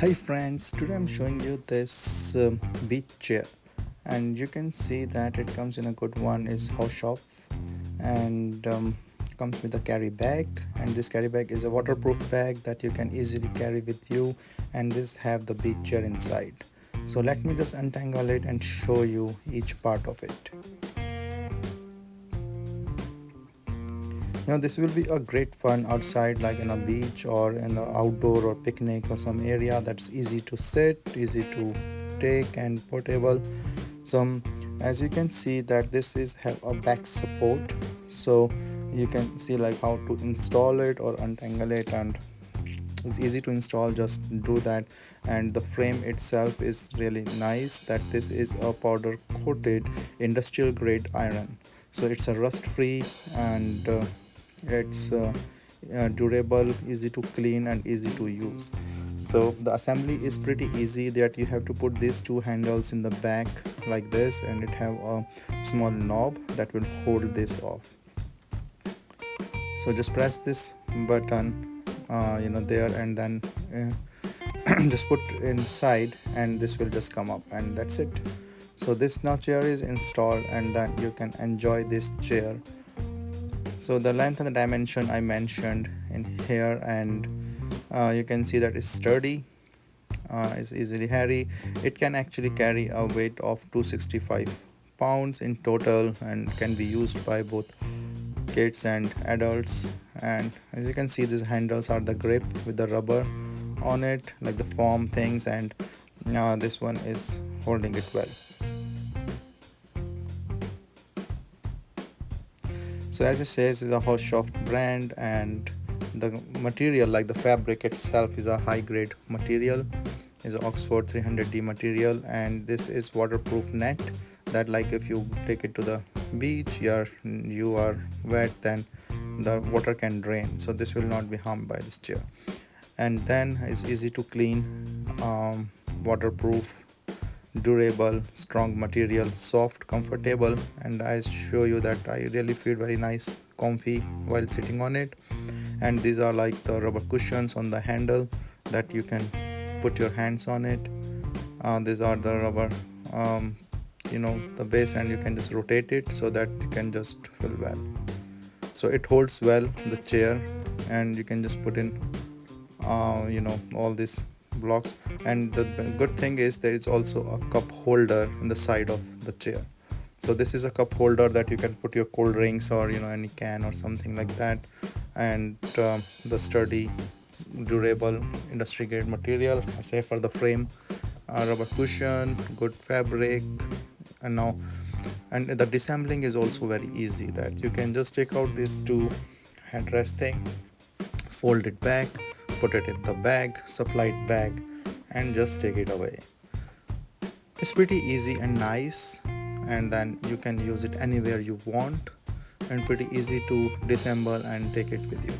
Hi friends, today I'm showing you this beach chair, and you can see that it comes in a good one is Haushof, and comes with a carry bag, and this carry bag is a waterproof bag that you can easily carry with you, and this have the beach chair inside. So let me just untangle it and show you each part of it. This will be a great fun outside, like in a beach or in the outdoor or picnic or some area that's easy to sit, easy to take and portable. So as you can see that this is have a back support, so you can see like how to install it or untangle it, and it's easy to install, just do that. And the frame itself is really nice, that this is a powder coated industrial grade iron, so it's a rust free, and it's durable, easy to clean and easy to use. So the assembly is pretty easy, that you have to put these two handles in the back like this, and it have a small knob that will hold this off. So just press this button there, and then just put inside, and this will just come up, and that's it. So this now chair is installed, and then you can enjoy this chair. So the length and the dimension I mentioned in here, and you can see that it's sturdy, it's easily carry. It can actually carry a weight of 265 pounds in total, and can be used by both kids and adults. And as you can see, these handles are the grip with the rubber on it, like the foam things, and this one is holding it well. So as it says, is a Haushof brand, and the material, like the fabric itself, is a high grade material, is Oxford 300D material, and this is waterproof net, that like if you take it to the beach, you are wet, then the water can drain, so this will not be harmed by this chair. And then it's easy to clean, waterproof, durable, strong material, soft, comfortable, and I show you that I really feel very nice, comfy while sitting on it. And these are like the rubber cushions on the handle, that you can put your hands on it. These are the rubber the base, and you can just rotate it so that you can just feel well. So it holds well, the chair, and you can just put in all these blocks. And the good thing is there is also a cup holder in the side of the chair. So this is a cup holder that you can put your cold drinks or any can or something like that. And the sturdy, durable, industry grade material, I say, for the frame, rubber cushion, good fabric. And the disassembling is also very easy, that you can just take out these two headrest thing, fold it back, put it in the bag, supplied bag, and just take it away. It's pretty easy and nice, and then you can use it anywhere you want, and pretty easy to disassemble and take it with you.